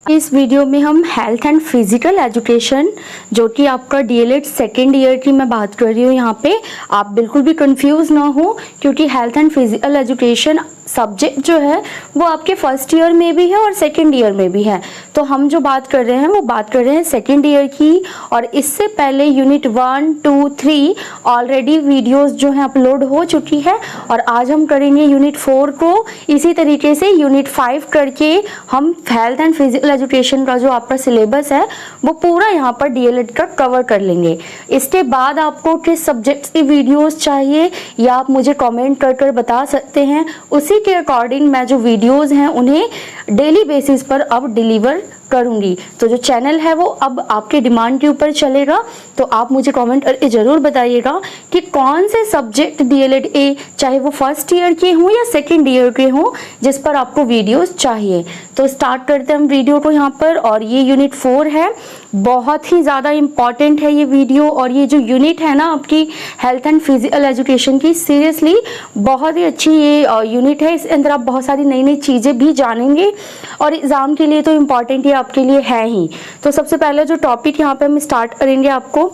इस वीडियो में हम हेल्थ एंड फिजिकल एजुकेशन जो कि आपका डीएलएड सेकेंड ईयर की मैं बात कर रही हूँ। यहाँ पे आप बिल्कुल भी कंफ्यूज ना हो, क्योंकि health and physical education subject जो है वो आपके फर्स्ट ईयर में भी है और सेकेंड ईयर में भी है। तो हम जो बात कर रहे हैं वो बात कर रहे हैं सेकेंड ईयर की, और इससे पहले यूनिट 1, 2, 3 ऑलरेडी वीडियोस जो है अपलोड हो चुकी है, और आज हम करेंगे यूनिट 4 को। इसी तरीके से यूनिट 5 करके हम हेल्थ एंड फिजिकल एजुकेशन का जो आपका सिलेबस है वो पूरा यहाँ पर डीएलएड का कवर कर लेंगे। इसके बाद आपको किस सब्जेक्ट्स की वीडियोस चाहिए या आप मुझे कमेंट कर बता सकते हैं। उसी के अकॉर्डिंग मैं जो वीडियोस हैं उन्हें डेली बेसिस पर अब डिलीवर करूंगी। तो जो चैनल है वो अब आपके डिमांड के ऊपर चलेगा। तो आप मुझे कमेंट करके जरूर बताइएगा कि कौन से सब्जेक्ट डीएलएड ए, चाहे वो फर्स्ट ईयर के हों या सेकेंड ईयर के हों, जिस पर आपको वीडियोस चाहिए। तो स्टार्ट करते हैं हम वीडियो को यहाँ पर। और ये यूनिट 4 है, बहुत ही ज़्यादा इम्पॉर्टेंट है ये वीडियो। और ये जो यूनिट है ना आपकी हेल्थ एंड फिजिकल एजुकेशन की, सीरियसली बहुत ही अच्छी ये यूनिट है। इसके अंदर आप बहुत सारी नई नई चीज़ें भी जानेंगे और एग्ज़ाम के लिए तो इम्पॉर्टेंट ये आपके लिए है ही। तो सबसे पहले जो टॉपिक यहाँ पे हम स्टार्ट करेंगे आपको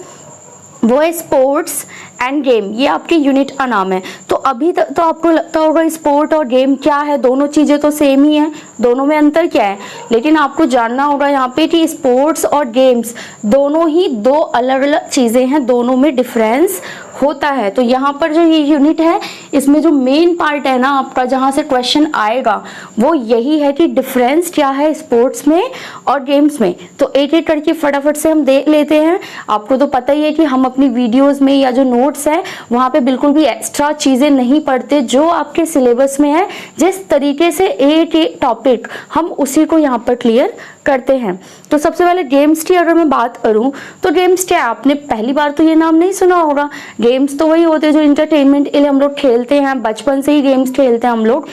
वो है स्पोर्ट्स एंड गेम। ये आपकी यूनिट का नाम है। तो अभी तक तो आपको लगता होगा स्पोर्ट और गेम क्या है, दोनों चीज़ें तो सेम ही हैं, दोनों में अंतर क्या है। लेकिन आपको जानना होगा यहाँ पे कि स्पोर्ट्स और गेम्स दोनों ही दो अलग अलग चीज़ें हैं, दोनों में डिफरेंस होता है। तो यहाँ पर जो ये यूनिट है इसमें जो मेन पार्ट है ना आपका, जहाँ से क्वेश्चन आएगा वो यही है कि डिफरेंस क्या है स्पोर्ट्स में और गेम्स में। तो एक एक करके फटाफट से हम देख लेते हैं। आपको तो पता ही है कि हम अपनी वीडियोस में या जो नोट्स है वहाँ पे बिल्कुल भी एक्स्ट्रा चीज़ें नहीं पढ़ते, जो आपके सिलेबस में है जिस तरीके से एक एक टॉपिक हम उसी को यहाँ पर क्लियर करते हैं। तो सबसे पहले गेम्स की अगर मैं बात करूं तो गेम्स क्या है, आपने पहली बार तो ये नाम नहीं सुना होगा। गेम्स तो वही होते हैं जो इंटरटेनमेंट के लिए हम लोग खेलते हैं, बचपन से ही गेम्स खेलते हैं हम लोग।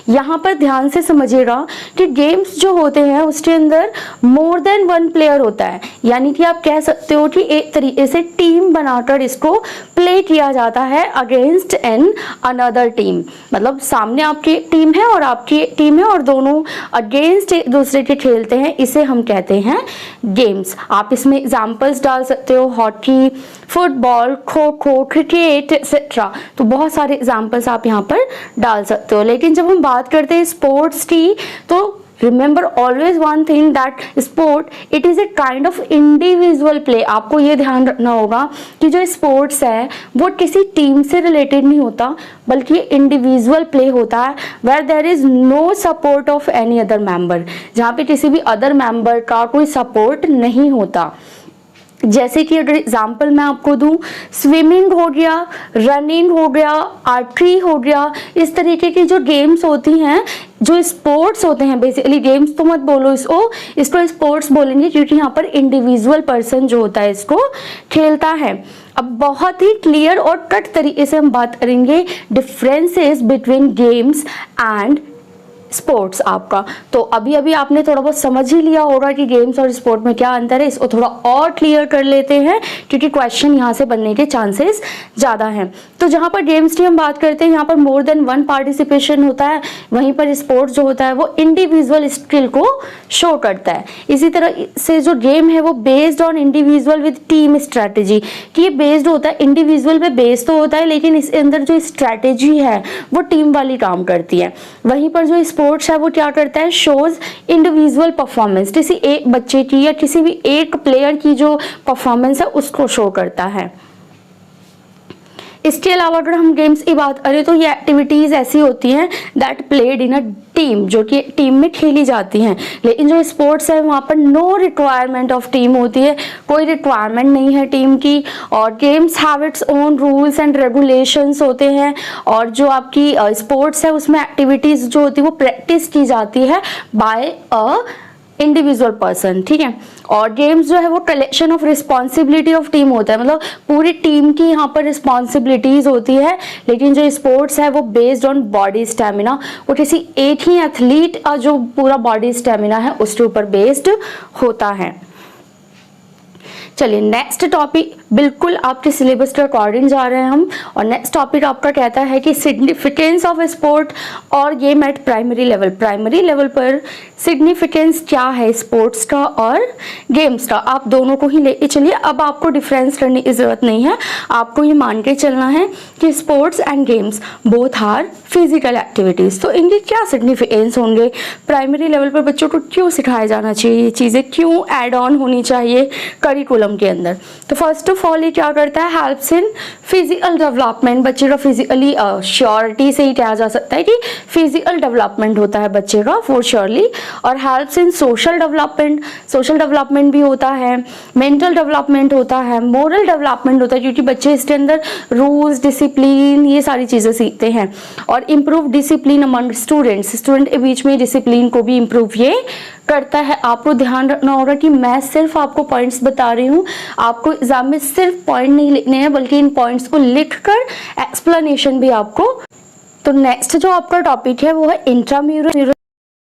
यहाँ पर ध्यान से समझिएगा कि गेम्स जो होते हैं उसके अंदर मोर देन वन प्लेयर होता है। यानी कि आप कह सकते हो कि एक तरीके से टीम बनाकर इसको प्ले किया जाता है अगेंस्ट एन अनदर टीम। मतलब सामने आपकी एक टीम है और आपकी एक टीम है और दोनों अगेंस्ट एक दूसरे के खेलते हैं, इसे हम कहते हैं गेम्स। आप इसमें एग्जाम्पल्स डाल सकते हो, hockey, football, kho kho, cricket etcetera. तो बहुत सारे एग्जाम्पल्स आप यहाँ पर डाल सकते हो। लेकिन जब हम बात करते हैं स्पोर्ट्स की, तो remember always one thing that sport it is a kind of individual play. आपको ये ध्यान रखना होगा कि जो स्पोर्ट्स है वो किसी टीम से रिलेटेड नहीं होता, बल्कि इंडिविजुअल प्ले होता है, where there is no support of any other member, जहाँ पे किसी भी अदर मेंबर का कोई सपोर्ट नहीं होता। जैसे कि अगर एग्जाम्पल मैं आपको दूं, स्विमिंग हो गया, रनिंग हो गया, आर्चरी हो गया, इस तरीके की जो गेम्स होती हैं, जो स्पोर्ट्स होते हैं, बेसिकली गेम्स तो मत बोलो इसको स्पोर्ट्स बोलेंगे, क्योंकि यहाँ पर इंडिविजुअल पर्सन जो होता है इसको खेलता है। अब बहुत ही क्लियर और कट तरीके से हम बात करेंगे differences between games and sports आपका। तो अभी आपने थोड़ा बहुत समझ ही लिया होगा कि गेम्स और स्पोर्ट में क्या अंतर है। इसको थोड़ा और क्लियर कर लेते हैं क्योंकि क्वेश्चन यहाँ से बनने के चांसेस ज़्यादा हैं। तो जहाँ पर गेम्स की हम बात करते हैं यहाँ पर मोर देन वन पार्टिसिपेशन होता है, वहीं पर स्पोर्ट्स जो होता है वो इंडिविजुअल स्किल को शो करता है। इसी तरह से जो गेम है वो based on individual with team strategy, कि ये बेस्ड होता है इंडिविजुअल पे बेस्ड तो होता है, लेकिन इसके अंदर जो स्ट्रैटेजी है वो टीम वाली काम करती है। वहीं पर जो स्पोर्ट्स है वो क्या करता है, शोज इंडिविजुअल परफॉर्मेंस, किसी एक बच्चे की या किसी भी एक प्लेयर की जो परफॉर्मेंस है उसको शो करता है। इसके अलावा अगर हम गेम्स की बात करें तो ये एक्टिविटीज ऐसी होती हैं that played in a team, जो कि टीम में खेली जाती हैं। लेकिन जो स्पोर्ट्स है वहाँ पर नो रिक्वायरमेंट ऑफ टीम होती है, कोई रिक्वायरमेंट नहीं है टीम की। और games have its own rules and regulations होते हैं। और जो आपकी स्पोर्ट्स है उसमें एक्टिविटीज जो होती है वो प्रैक्टिस की जाती है बाय अ इंडिविजुअल पर्सन, ठीक है। और गेम्स जो है वो collection of responsibility of team होता है, मतलब पूरी टीम की यहाँ पर रिस्पॉन्सिबिलिटीज होती है। लेकिन जो स्पोर्ट्स है वो बेस्ड ऑन बॉडी स्टेमिना, वो किसी एक ही एथलीट का जो पूरा बॉडी स्टेमिना है उसके ऊपर बेस्ड होता है। चलिए नेक्स्ट टॉपिक, बिल्कुल आपके सिलेबस के अकॉर्डिंग जा रहे हैं हम। और नेक्स्ट टॉपिक आपका कहता है कि सिग्निफिकेंस ऑफ स्पोर्ट और game at primary level. Primary level पर सिग्निफिकेंस क्या है स्पोर्ट्स का और गेम्स का, आप दोनों को ही लेके चलिए। अब आपको डिफरेंस करने की ज़रूरत नहीं है, आपको ये मान के चलना है कि sports and games both are physical activities. तो इनके क्या सिग्निफिकेंस होंगे, प्राइमरी लेवल पर बच्चों को क्यों सिखाया जाना चाहिए, ये चीज़ें क्यों ऐड ऑन होनी चाहिए करिकुलम के अंदर। तो फर्स्ट ऑफ ऑल ये क्या करता है, हेल्प्स इन फिजिकल डेवलपमेंट। बच्चे का फिजिकली श्योरिटी से ही कहा जा सकता है कि फिजिकल डेवलपमेंट होता है बच्चे का फॉर श्योरली। और helps in social development, social development भी होता है, मेंटल डेवलपमेंट होता है, मोरल डेवलपमेंट होता है, क्योंकि बच्चे इसके अंदर रूल्स, डिसिप्लिन, ये सारी चीज़ें सीखते हैं। और improve discipline among students, student के बीच में डिसिप्लिन को भी इम्प्रूव ये करता है। आपको ध्यान रखना होगा कि मैं सिर्फ आपको पॉइंट्स बता रही हूँ, आपको एग्जाम में सिर्फ पॉइंट नहीं लिखने हैं बल्कि इन पॉइंट्स को लिखकर एक्सप्लेनेशन भी आपको। तो नेक्स्ट जो आपका टॉपिक है वो है इंट्राम्यूरल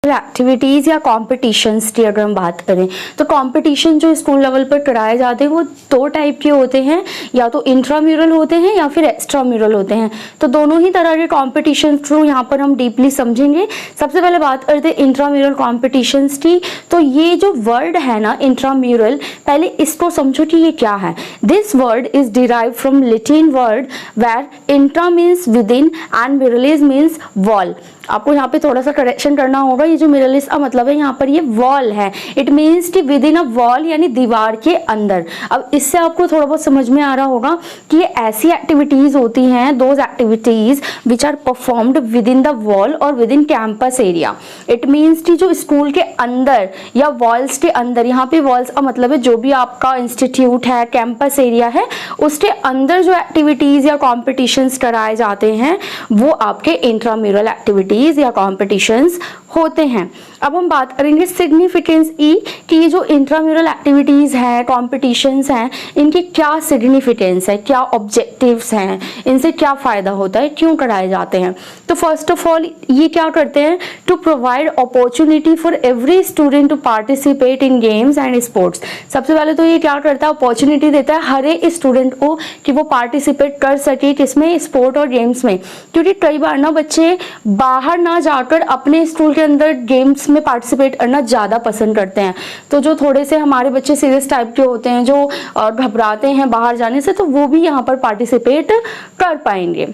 एक्टिविटीज़ या कॉम्पिटिशन्स की अगर हम बात करें तो कॉम्पिटिशन जो स्कूल लेवल पर कराए जाते हैं वो दो टाइप के होते हैं, या तो इंट्राम्यूरल होते हैं या फिर एक्स्ट्राम्यूरल होते हैं। तो दोनों ही तरह के कॉम्पिटिशन थ्रू यहाँ पर हम डीपली समझेंगे। सबसे पहले बात करते हैं इंट्राम्यूरल कॉम्पिटिशन्स की। तो ये जो वर्ड है ना इंट्राम्यूरल, पहले इसको समझो कि ये क्या है। This word is derive from Latin word where intra means within and muralis means wall. आपको यहाँ पे थोड़ा सा करेक्शन करना होगा, ये जो म्यूरलिस का मतलब है यहाँ पर ये वॉल है, इट मीन्स कि विद इन अ वॉल यानी दीवार के अंदर। अब इससे आपको थोड़ा बहुत समझ में आ रहा होगा कि ये ऐसी एक्टिविटीज होती हैं, those activities which are performed within the wall और within campus area. It means कि जो स्कूल के अंदर या वॉल्स के अंदर, यहाँ पे वॉल्स का मतलब है जो भी आपका इंस्टीट्यूट है, कैंपस एरिया है, उसके अंदर जो एक्टिविटीज या कॉम्पिटिशन्स कराए जाते हैं वो आपके इंट्राम्यूरल एक्टिविटीज या कॉम्पिटिशन्स होते हैं। अब हम बात करेंगे सिग्निफिकेंस ई कि ये जो इंट्राम्यूरल एक्टिविटीज हैं, कॉम्पिटिशन्स हैं, इनकी क्या सिग्निफिकेंस है, क्या ऑब्जेक्टिव्स हैं, इनसे क्या फायदा होता है, क्यों कराए जाते हैं। तो फर्स्ट ऑफ ऑल ये क्या करते हैं, to provide opportunity for every student to participate in games and sports. सबसे पहले तो ये क्या करता है, अपॉर्चुनिटी देता है हर एक स्टूडेंट को कि वो पार्टिसिपेट कर सके किसमें, स्पोर्ट और गेम्स में। क्योंकि कई बार ना बच्चे बाहर ना जाकर अपने स्कूल के अंदर गेम्स में पार्टिसिपेट करना ज़्यादा पसंद करते हैं। तो जो थोड़े से हमारे बच्चे सीरियस टाइप के होते हैं, जो घबराते हैं बाहर जाने से, तो वो भी यहाँ पर पार्टिसिपेट कर पाएंगे।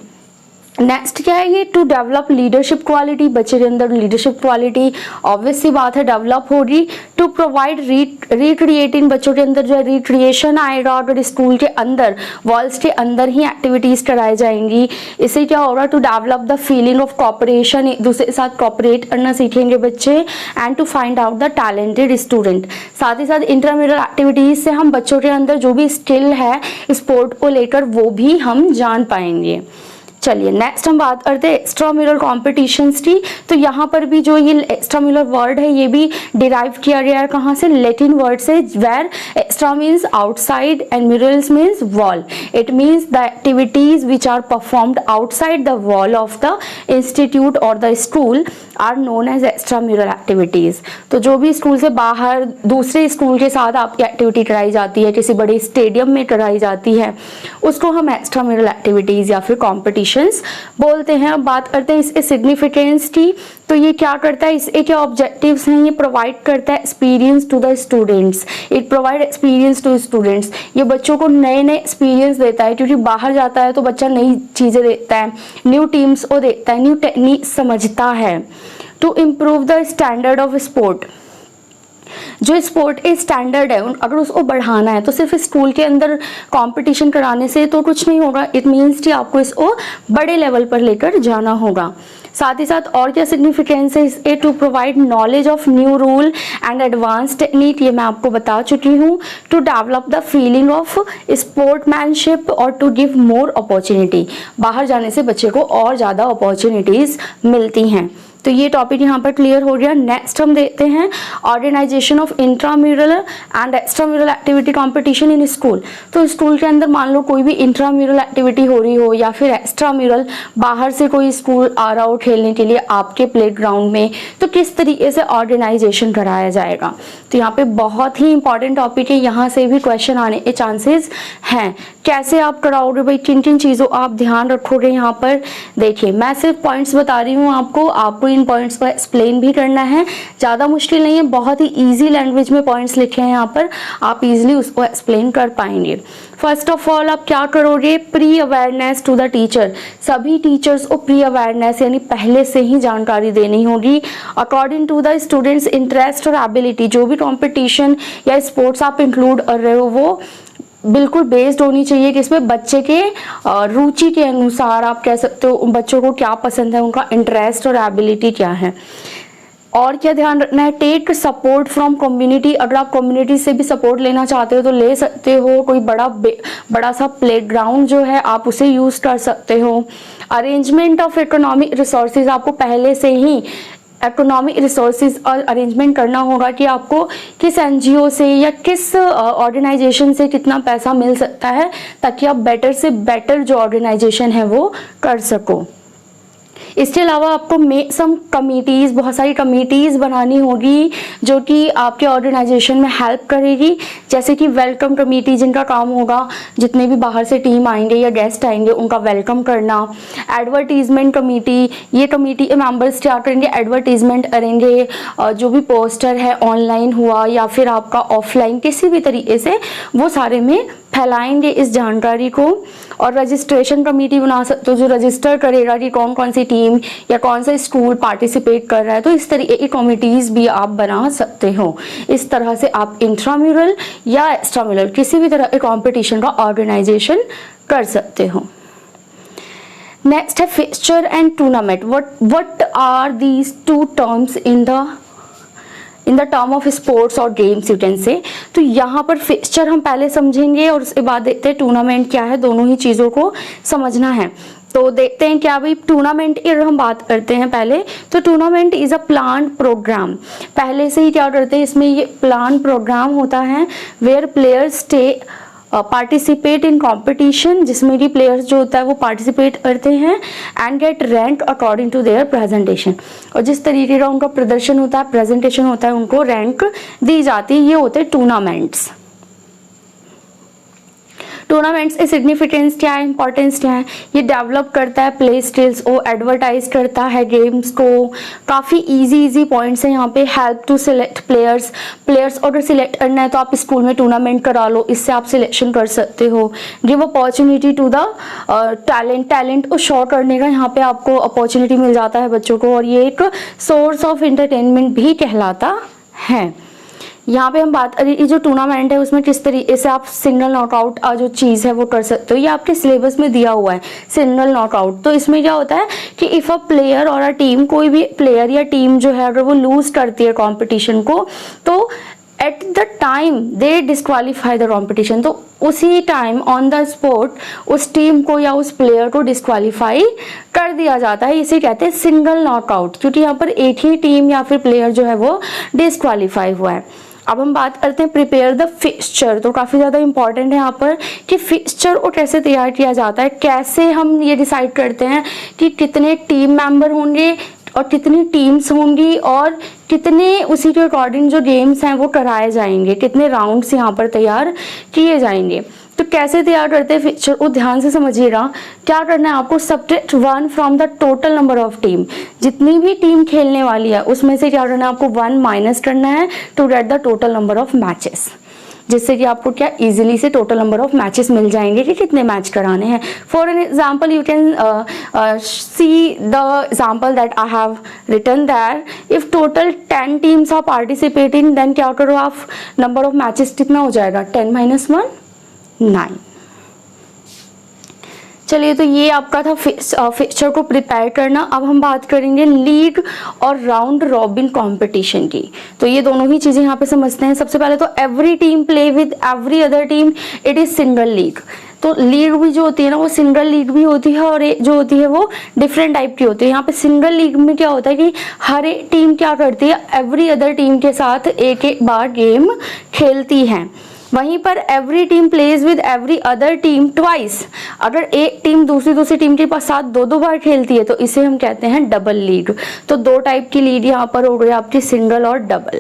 नेक्स्ट क्या है, ये टू डेवलप लीडरशिप क्वालिटी, बच्चे के अंदर लीडरशिप क्वालिटी ऑब्वियस सी बात है डेवलप होगी। टू प्रोवाइड रिक्रिएटिंग, बच्चों के अंदर जो है रिक्रिएशन आएगा अगर स्कूल के अंदर वॉल्स के अंदर ही एक्टिविटीज कराई जाएंगी। इससे क्या होगा, to develop the feeling of cooperation, एक दूसरे के साथ कॉपरेट करना सीखेंगे बच्चे। And to find out the talented student, साथ ही साथ इंट्राम्यूरल एक्टिविटीज से हम बच्चों के अंदर जो भी स्किल है स्पोर्ट को लेकर वो भी हम जान पाएंगे। चलिए नेक्स्ट हम बात करते हैं एक्स्ट्राम्यूरल कॉम्पिटिशन्स की। तो यहाँ पर भी जो ये एक्स्ट्राम्यूरल वर्ड है ये भी डिराइव किया गया है कहाँ से, लैटिन वर्ड से, where extra means outside and murals means wall. It means the activities which are performed outside the wall of the institute और the school are known as extramural activities. तो जो भी स्कूल से बाहर दूसरे school के साथ आपकी एक्टिविटी कराई जाती है, किसी बड़े स्टेडियम में कराई जाती है, उसको हम एक्स्ट्राम्यूरल एक्टिविटीज या फिर कॉम्पिटिशन बोलते हैं। अब बात करते हैं इसके सिग्निफिकेंस की। तो ये क्या करता है, इसके क्या ऑब्जेक्टिव्स हैं, ये प्रोवाइड करता है experience to the students, it provide experience to students. ये बच्चों को नए नए एक्सपीरियंस देता है, क्योंकि बाहर जाता है तो बच्चा नई चीज़ें देखता है, न्यू टीम्स को देखता है, न्यू टेक्निक समझता है। To improve the standard of sport, जो स्पोर्ट के स्टैंडर्ड है अगर उसको बढ़ाना है तो सिर्फ स्कूल के अंदर कंपटीशन कराने से तो कुछ नहीं होगा। इट मीन्स कि आपको इसको बड़े लेवल पर लेकर जाना होगा। साथ ही साथ और क्या सिग्निफिकेंस है इसके, to provide knowledge of new rule and advance technique, ये मैं आपको बता चुकी हूँ। To develop the feeling of sportsmanship और टू गिव मोर अपॉर्चुनिटी, बाहर जाने से बच्चे को और ज़्यादा अपॉर्चुनिटीज़ मिलती हैं। तो ये टॉपिक यहाँ पर क्लियर हो गया। नेक्स्ट हम देखते हैं organisation of intramural and extramural activity competition in school. तो स्कूल के अंदर मान लो कोई भी इंट्राम्यूरल एक्टिविटी हो रही हो या फिर एक्स्ट्राम्यूरल, बाहर से कोई स्कूल आ रहा हो खेलने के लिए आपके प्लेग्राउंड में, तो किस तरीके से ऑर्गेनाइजेशन कराया जाएगा। तो यहाँ पे बहुत ही इंपॉर्टेंट टॉपिक है, यहाँ से भी क्वेश्चन आने के चांसेस हैं। कैसे आप कराओगे भाई, किन किन चीज़ों आप ध्यान रखोगे यहाँ पर, देखिए मैं सिर्फ पॉइंट्स बता रही हूँ आपको इन पॉइंट्स को एक्सप्लेन भी करना है। ज़्यादा मुश्किल नहीं है, बहुत ही ईजी लैंग्वेज में पॉइंट्स लिखे हैं यहाँ पर, आप इजीली उसको एक्सप्लेन कर पाएंगे। फर्स्ट ऑफ ऑल आप क्या करोगे, pre awareness to the teacher. सभी टीचर्स को प्री अवेयरनेस यानी पहले से ही जानकारी देनी होगी। According to the students interest और एबिलिटी, जो भी कॉम्पिटिशन या स्पोर्ट्स आप इंक्लूड कर रहे हो वो बिल्कुल बेस्ड होनी चाहिए कि इसमें बच्चे के रुचि के अनुसार, आप कह सकते हो बच्चों को क्या पसंद है, उनका इंटरेस्ट और एबिलिटी क्या है। और क्या ध्यान रखना है, टेक सपोर्ट फ्रॉम कम्युनिटी। अगर आप कम्युनिटी से भी सपोर्ट लेना चाहते हो तो ले सकते हो। कोई बड़ा सा प्लेग्राउंड जो है आप उसे यूज कर सकते हो। अरेंजमेंट ऑफ इकोनॉमिक रिसोर्सेज, आपको पहले से ही इकोनॉमिक रिसोर्सेज और अरेंजमेंट करना होगा कि आपको किस एनजीओ से या किस ऑर्गेनाइजेशन से कितना पैसा मिल सकता है, ताकि आप बेटर से बेटर जो ऑर्गेनाइजेशन है वो कर सको। इसके अलावा आपको सम कमिटीज़, बहुत सारी कमिटीज़ बनानी होगी जो कि आपके ऑर्गेनाइजेशन में हेल्प करेगी, जैसे कि वेलकम कमेटी, जिनका काम होगा जितने भी बाहर से टीम आएंगे या गेस्ट आएंगे उनका वेलकम करना। एडवर्टीजमेंट कमेटी, ये कमेटी के मेंबर्स क्या करेंगे, एडवर्टीजमेंट करेंगे, जो भी पोस्टर है ऑनलाइन हुआ या फिर आपका ऑफलाइन किसी भी तरीके से, वो सारे में फैलाएंगे इस जानकारी को। और रजिस्ट्रेशन कमेटी बना सकते हो जो रजिस्टर करेगा कि कौन कौन सी टीम या कौन सा स्कूल पार्टिसिपेट कर रहा है, तो इस तरीके की कमिटीज़ भी आप बना सकते हो। इस तरह से आप इंट्राम्यूरल या एक्स्ट्राम्यूरल किसी भी तरह के कॉम्पिटिशन का ऑर्गेनाइजेशन कर सकते हो। नेक्स्ट है fixture and tournament. What are these two terms in the term of sports और गेम्स यू कैन से। तो यहाँ पर फिक्सचर हम पहले समझेंगे और उसके बाद देखते हैं टूर्नामेंट क्या है, दोनों ही चीज़ों को समझना है। तो देखते हैं क्या भाई, टूर्नामेंट की अगर हम बात करते हैं पहले, तो tournament is a plan programme. पहले से ही क्या करते हैं, इसमें ये प्लान प्रोग्राम होता है where players stay participate in competition, जिसमें भी प्लेयर्स जो होता है वो पार्टिसिपेट करते हैं and get rank according to their presentation. और जिस तरीके का उनका प्रदर्शन होता है, प्रेजेंटेशन होता है, उनको रैंक दी जाती है। ये होते हैं टूर्नामेंट्स। टूर्नामेंट्स की सिग्निफिकेंस क्या है, इंपॉर्टेंस क्या है, ये डेवलप करता है प्ले स्किल्स को, एडवर्टाइज करता है गेम्स को। काफ़ी इजी पॉइंट्स हैं यहाँ पे। हेल्प टू सिलेक्ट प्लेयर्स अगर सिलेक्ट करना है तो आप स्कूल में टूर्नामेंट करा लो, इससे आप सिलेक्शन कर सकते हो। Give opportunity to the talent को शो करने का यहाँ पे आपको अपॉर्चुनिटी मिल जाता है बच्चों को, और ये एक सोर्स ऑफ एंटरटेनमेंट भी कहलाता है। यहाँ पे हम बात करें जो टूर्नामेंट है उसमें किस तरीके से आप सिंगल नॉकआउट जो चीज़ है वो कर सकते हो। ये आपके सिलेबस में दिया हुआ है सिंगल नॉकआउट। तो इसमें क्या होता है कि इफ़ अ प्लेयर और अ टीम, कोई भी प्लेयर या टीम जो है अगर वो लूज करती है कॉम्पिटिशन को, तो at the time they disqualify the competition, तो उसी टाइम ऑन द स्पॉट उस टीम को या उस प्लेयर को डिस्क्वालीफाई कर दिया जाता है। इसे कहते हैं सिंगल नॉकआउट, क्योंकि यहाँ पर एक ही टीम या फिर प्लेयर जो है वो डिस्क्वालीफाई हुआ है। अब हम बात करते हैं प्रिपेयर द फिक्सचर। तो काफ़ी ज़्यादा इंपॉर्टेंट है यहाँ पर कि फिक्सचर को कैसे तैयार किया जाता है, कैसे हम ये डिसाइड करते हैं कि कितने टीम मेंबर होंगे और कितनी टीम्स होंगी और कितने उसी के अकॉर्डिंग जो गेम्स हैं वो कराए जाएंगे, कितने राउंड्स यहाँ पर तैयार किए जाएंगे। तो कैसे तैयार करते हैं फिक्सचर को ध्यान से समझिएगा। क्या करना है आपको, subtract 1 from the total number of team. जितनी भी टीम खेलने वाली है उसमें से क्या करना है आपको 1 माइनस करना है to get the total number of matches, जिससे कि आपको क्या इजीली से टोटल नंबर ऑफ मैचेस मिल जाएंगे कि कितने मैच कराने हैं। For an example you can see the example that I have written there. If total 10 teams are participating then क्या करो आप, नंबर ऑफ मैचेस कितना हो जाएगा, 10 - 1 9। चलिए, तो ये आपका था फिक्सचर को प्रिपेयर करना। अब हम बात करेंगे लीग और राउंड रॉबिन कंपटीशन की। तो ये दोनों ही चीजें यहाँ पे समझते हैं। सबसे पहले तो every team play with every other team, it is single league. तो लीग भी जो होती है ना वो सिंगल लीग भी होती है और जो होती है वो डिफरेंट टाइप की होती है। यहाँ पे सिंगल लीग में क्या होता है कि हर एक टीम क्या करती है, एवरी अदर टीम के साथ एक एक बार गेम खेलती है। वहीं पर every team plays with every other team twice. अगर एक टीम दूसरी टीम के पास साथ दो बार खेलती है तो इसे हम कहते हैं डबल लीग। तो दो टाइप की लीग यहाँ पर हो गई आपकी, सिंगल और डबल।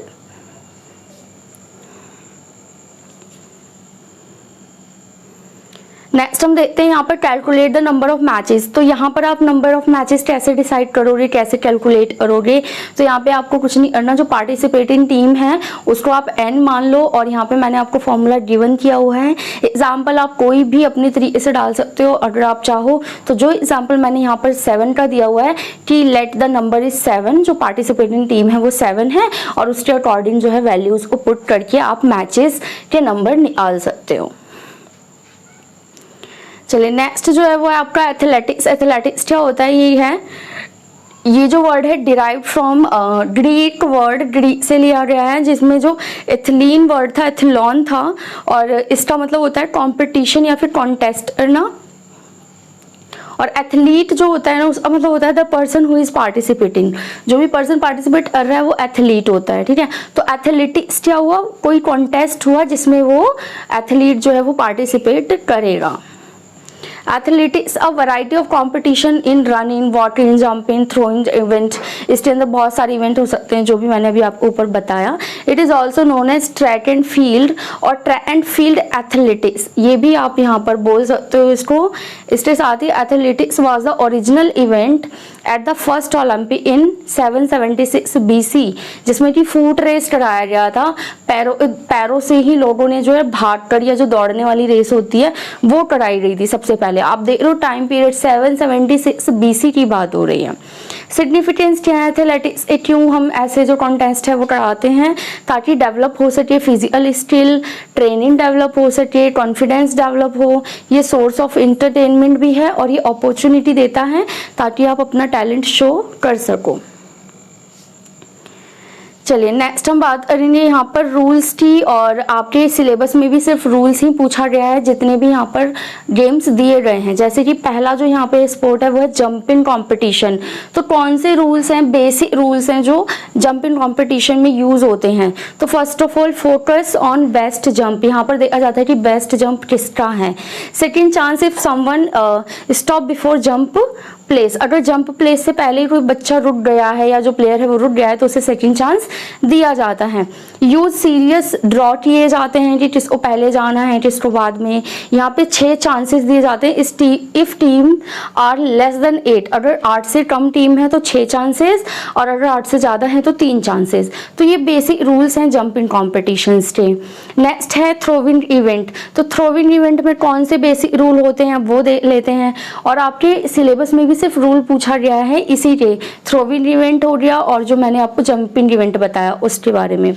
नेक्स्ट हम देखते हैं यहाँ पर calculate the number of matches. तो यहाँ पर आप नंबर ऑफ मैचेस कैसे डिसाइड करोगे, कैसे कैलकुलेट करोगे? तो यहाँ पे आपको कुछ नहीं करना, जो पार्टिसिपेटिंग टीम है उसको आप n मान लो और यहाँ पे मैंने आपको फॉर्मूला गिवन किया हुआ है। एग्जाम्पल आप कोई भी अपने तरीके से डाल सकते हो अगर आप चाहो तो। जो एग्जाम्पल मैंने यहाँ पर 7 का दिया हुआ है कि लेट द नंबर इज 7, जो पार्टिसिपेटिंग टीम है वो 7 है और उसके अकॉर्डिंग जो है वैल्यूज को पुट करके आप मैचेस के नंबर निकाल सकते हो। चलिए नेक्स्ट जो है वो है आपका एथलेटिक्स। एथलेटिक्स क्या होता है? ये है, ये जो वर्ड है derive from Greek word, Greek से लिया गया है, जिसमें जो एथलीन वर्ड था, एथलॉन था, और इसका मतलब होता है कंपटीशन या फिर कॉन्टेस्ट करना। और एथलीट जो होता है ना, उसका मतलब होता है the person who is participating. जो भी पर्सन पार्टिसिपेट कर रहा है वो एथलीट होता है, ठीक है। तो एथलेटिक्स क्या हुआ? कोई कॉन्टेस्ट हुआ जिसमें वो एथलीट जो है वो पार्टिसिपेट करेगा। Athletics a variety of competition in running, walking, jumping, throwing event. इसके अंदर बहुत सारे इवेंट हो सकते हैं जो भी मैंने अभी आपको ऊपर बताया। It is also known as track and field और ट्रैक एंड फील्ड एथलेटिक्स, ये भी आप यहाँ पर बोल सकते हो इसको। इसके साथ ही athletics was the original event at the first Olympic in 776 BC, जिसमें कि फुट रेस कराया गया था। पैरों से ही लोगों ने जो है भाग कर, या जो दौड़ने वाली रेस होती है वो कराई गई थी सबसे पहले। आप देख रहे हो टाइम पीरियड 776 BC की बात हो रही है। सिग्निफिकेंस क्या है एथलेटिक्स? क्यों हम ऐसे जो कॉन्टेस्ट है वो कराते हैं? ताकि डेवलप हो सके फिजिकल स्किल, ट्रेनिंग डेवलप हो सके, कॉन्फिडेंस डेवलप हो। ये सोर्स ऑफ इंटरटेनमेंट भी है और ये अपॉर्चुनिटी देता है ताकि आप अपना टैलेंट शो कर सको। चलिए नेक्स्ट हम बात करेंगे यहाँ पर रूल्स की, और आपके सिलेबस में भी सिर्फ रूल्स ही पूछा गया है जितने भी यहाँ पर गेम्स दिए गए हैं। जैसे कि पहला जो यहाँ पे स्पोर्ट है वो है जंपिंग कंपटीशन। तो कौन से रूल्स हैं, बेसिक रूल्स हैं जो जंपिंग कंपटीशन में यूज होते हैं? तो first of all focus on best jump, यहाँ पर देखा जाता है कि बेस्ट जंप किसका है। Second chance if someone stop before jump place, अगर जंप प्लेस से पहले ही कोई बच्चा रुक गया है या जो प्लेयर है वो रुक गया है तो उसे सेकंड चांस दिया जाता है। यूज सीरियस ड्रॉ किए जाते हैं कि किसको पहले जाना है किसको बाद में। यहाँ पे 6 चांसेस दिए जाते हैं। If team are less than 8, अगर 8 से कम टीम है तो 6 चांसेस, और अगर 8 से ज़्यादा है तो 3 चांसेस। तो ये बेसिक रूल्स हैं जंपिंग कॉम्पिटिशन्स के। नेक्स्ट है थ्रोविंग इवेंट। तो थ्रोविंग इवेंट में कौन से बेसिक रूल होते हैं वो देख लेते हैं, और आपके सिलेबस में भी सिर्फ रूल पूछा गया है इसी के। थ्रोविंग इवेंट हो गया और जो मैंने आपको जंपिंग इवेंट बताया उसके बारे में।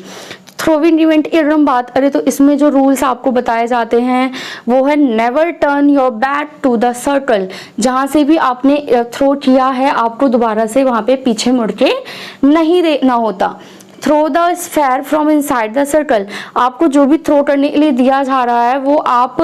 थ्रोविंग इवेंट की अगर हम बात करें तो इसमें जो रूल्स आपको बताए जाते हैं वो है never turn your back to the circle. जहाँ से भी आपने थ्रो किया है आपको दोबारा से वहाँ पे पीछे मुड़ के नहीं देखना होता। Throw the sphere from inside the circle, आपको जो भी थ्रो करने के लिए दिया जा रहा है वो आप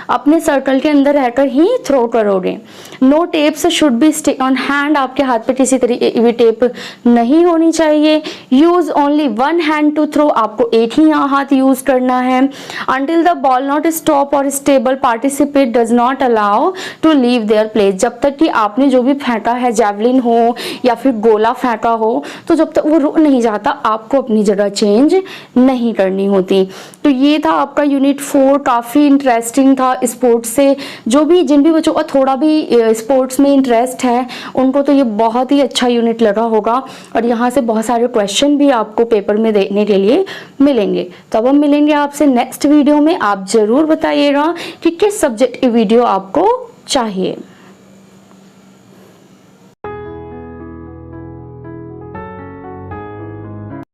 अपने सर्कल के अंदर रहकर ही थ्रो करोगे। No tapes should be stick on hand, आपके हाथ पे किसी तरीके की भी टेप नहीं होनी चाहिए। Use only one hand to throw, आपको एक ही हाथ यूज करना है। Until the ball not stop और stable participate does not allow to leave their place, जब तक कि आपने जो भी फेंका है जैवलिन हो या फिर गोला फेंका हो तो जब तक वो रुक नहीं जाता आपको अपनी जगह चेंज नहीं करनी होती। तो ये था आपका यूनिट 4, काफ़ी इंटरेस्टिंग था। स्पोर्ट्स से जिन भी बच्चों का थोड़ा भी स्पोर्ट्स में इंटरेस्ट है उनको तो ये बहुत ही अच्छा यूनिट लगा होगा, और यहाँ से बहुत सारे क्वेश्चन भी आपको पेपर में देखने के लिए मिलेंगे। तो अब हम मिलेंगे आपसे नेक्स्ट वीडियो में। आप ज़रूर बताइएगा कि किस सब्जेक्ट की वीडियो आपको चाहिए।